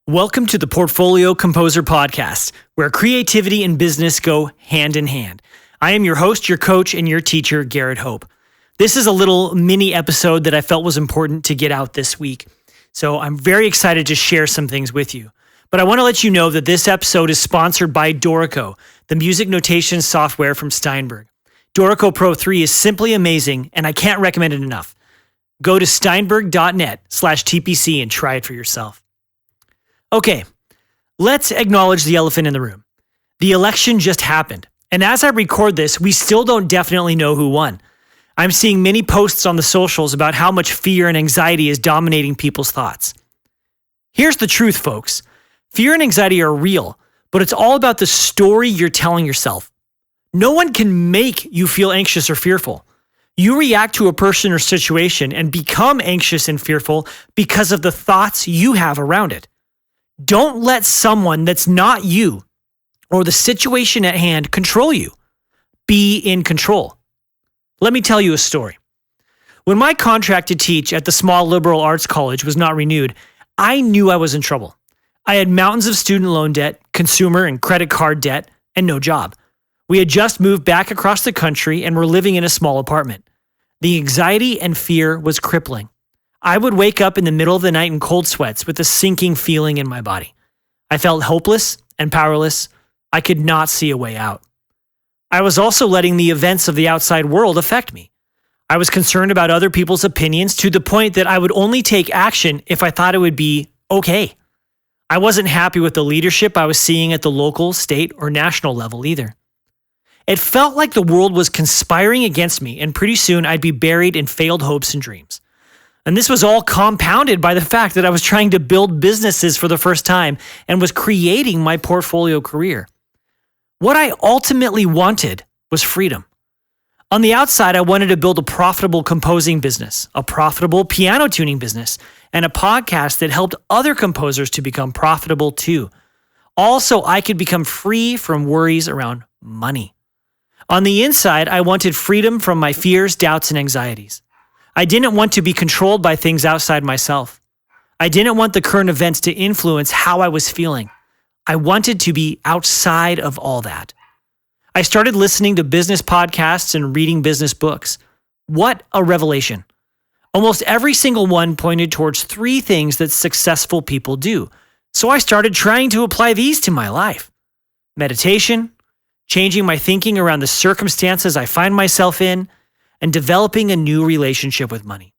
Welcome to the Portfolio Composer Podcast, where creativity and business go hand in hand. I am your host, your coach, and your teacher, Garrett Hope. This is a little mini episode that I felt was important to get out this week. So I'm very excited to share some things with you. But I want to let you know that this episode is sponsored by Dorico, the music notation software from Steinberg. Dorico Pro 3 is simply amazing, and I can't recommend it enough. Go to steinberg.net/TPC and try it for yourself. Okay, let's acknowledge the elephant in the room. The election just happened, and as I record this, we still don't definitely know who won. I'm seeing many posts on the socials about how much fear and anxiety is dominating people's thoughts. Here's the truth, folks. Fear and anxiety are real, but it's all about the story you're telling yourself. No one can make you feel anxious or fearful. You react to a person or situation and become anxious and fearful because of the thoughts you have around it. Don't let someone that's not you or the situation at hand control you. Be in control. Let me tell you a story. When my contract to teach at the small liberal arts college was not renewed, I knew I was in trouble. I had mountains of student loan debt, consumer and credit card debt, and no job. We had just moved back across the country and were living in a small apartment. The anxiety and fear was crippling. I would wake up in the middle of the night in cold sweats with a sinking feeling in my body. I felt hopeless and powerless. I could not see a way out. I was also letting the events of the outside world affect me. I was concerned about other people's opinions to the point that I would only take action if I thought it would be okay. I wasn't happy with the leadership I was seeing at the local, state, or national level either. It felt like the world was conspiring against me, and pretty soon I'd be buried in failed hopes and dreams. And this was all compounded by the fact that I was trying to build businesses for the first time and was creating my portfolio career. What I ultimately wanted was freedom. On the outside, I wanted to build a profitable composing business, a profitable piano tuning business, and a podcast that helped other composers to become profitable too. Also, I could become free from worries around money. On the inside, I wanted freedom from my fears, doubts, and anxieties. I didn't want to be controlled by things outside myself. I didn't want the current events to influence how I was feeling. I wanted to be outside of all that. I started listening to business podcasts and reading business books. What a revelation. Almost every single one pointed towards three things that successful people do. So I started trying to apply these to my life. Meditation, changing my thinking around the circumstances I find myself in, and developing a new relationship with money.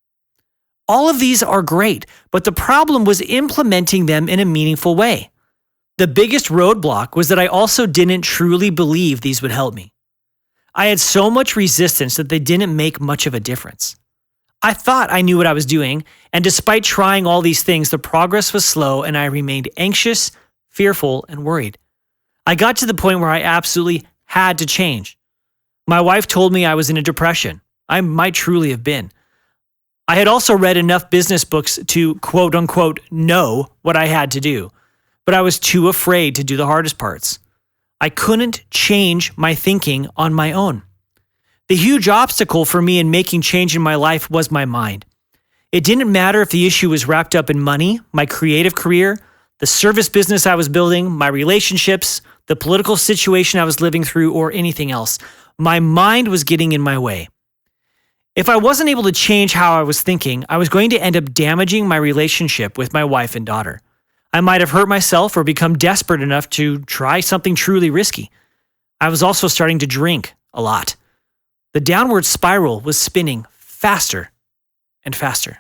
All of these are great, but the problem was implementing them in a meaningful way. The biggest roadblock was that I also didn't truly believe these would help me. I had so much resistance that they didn't make much of a difference. I thought I knew what I was doing, and despite trying all these things, the progress was slow and I remained anxious, fearful, and worried. I got to the point where I absolutely had to change. My wife told me I was in a depression. I might truly have been. I had also read enough business books to quote unquote know what I had to do, but I was too afraid to do the hardest parts. I couldn't change my thinking on my own. The huge obstacle for me in making change in my life was my mind. It didn't matter if the issue was wrapped up in money, my creative career, the service business I was building, my relationships, the political situation I was living through, or anything else. My mind was getting in my way. If I wasn't able to change how I was thinking, I was going to end up damaging my relationship with my wife and daughter. I might have hurt myself or become desperate enough to try something truly risky. I was also starting to drink a lot. The downward spiral was spinning faster and faster.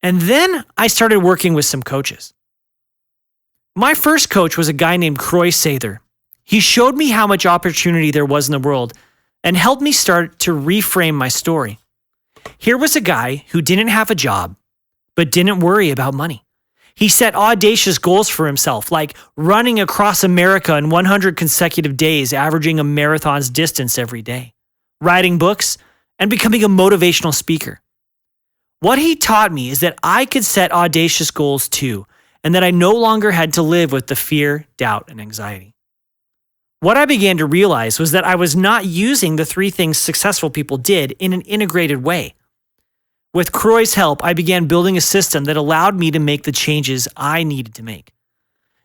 And then I started working with some coaches. My first coach was a guy named Croy Sather. He showed me how much opportunity there was in the world and helped me start to reframe my story. Here was a guy who didn't have a job, but didn't worry about money. He set audacious goals for himself, like running across America in 100 consecutive days, averaging a marathon's distance every day, writing books, and becoming a motivational speaker. What he taught me is that I could set audacious goals too, and that I no longer had to live with the fear, doubt, and anxiety. What I began to realize was that I was not using the three things successful people did in an integrated way. With Croy's help, I began building a system that allowed me to make the changes I needed to make.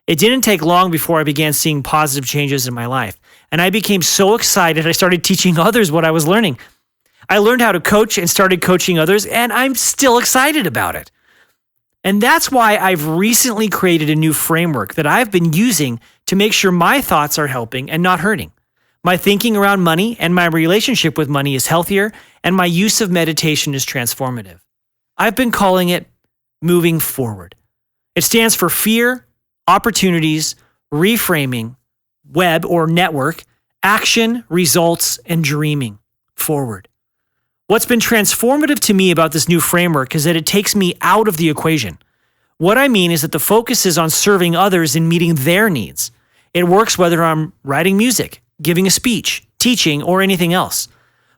It didn't take long before I began seeing positive changes in my life, and I became so excited I started teaching others what I was learning. I learned how to coach and started coaching others, and I'm still excited about it. And that's why I've recently created a new framework that I've been using to make sure my thoughts are helping and not hurting. My thinking around money and my relationship with money is healthier, and my use of meditation is transformative. I've been calling it Moving Forward. It stands for fear, opportunities, reframing, web or network, action, results, and dreaming forward. What's been transformative to me about this new framework is that it takes me out of the equation. What I mean is that the focus is on serving others and meeting their needs. It works whether I'm writing music, giving a speech, teaching, or anything else.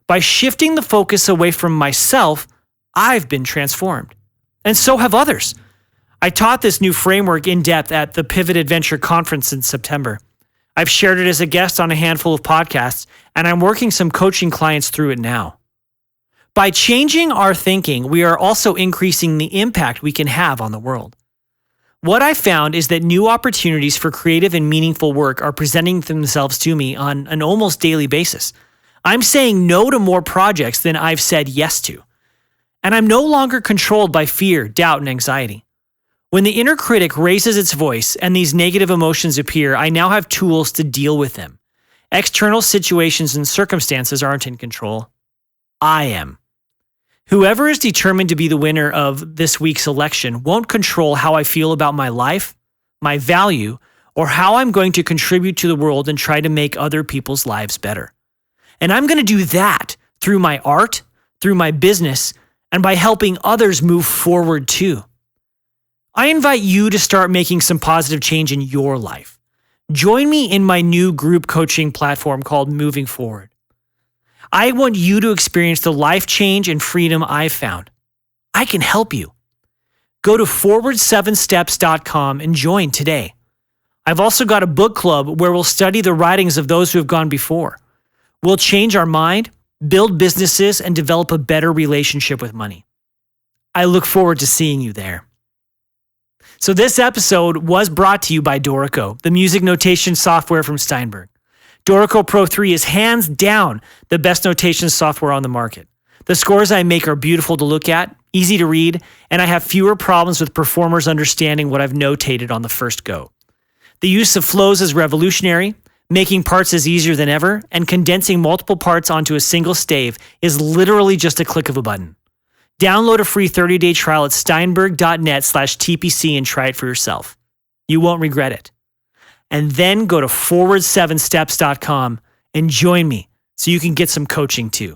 By shifting the focus away from myself, I've been transformed. And so have others. I taught this new framework in depth at the Pivot Adventure Conference in September. I've shared it as a guest on a handful of podcasts, and I'm working some coaching clients through it now. By changing our thinking, we are also increasing the impact we can have on the world. What I found is that new opportunities for creative and meaningful work are presenting themselves to me on an almost daily basis. I'm saying no to more projects than I've said yes to. And I'm no longer controlled by fear, doubt, and anxiety. When the inner critic raises its voice and these negative emotions appear, I now have tools to deal with them. External situations and circumstances aren't in control. I am. Whoever is determined to be the winner of this week's election won't control how I feel about my life, my value, or how I'm going to contribute to the world and try to make other people's lives better. And I'm going to do that through my art, through my business, and by helping others move forward too. I invite you to start making some positive change in your life. Join me in my new group coaching platform called Moving Forward. I want you to experience the life change and freedom I've found. I can help you. Go to forward7steps.com and join today. I've also got a book club where we'll study the writings of those who have gone before. We'll change our mind, build businesses, and develop a better relationship with money. I look forward to seeing you there. So this episode was brought to you by Dorico, the music notation software from Steinberg. Dorico Pro 3 is hands down the best notation software on the market. The scores I make are beautiful to look at, easy to read, and I have fewer problems with performers understanding what I've notated on the first go. The use of flows is revolutionary. Making parts is easier than ever, and condensing multiple parts onto a single stave is literally just a click of a button. Download a free 30-day trial at steinberg.net/TPC and try it for yourself. You won't regret it. And then go to forward7steps.com and join me so you can get some coaching too.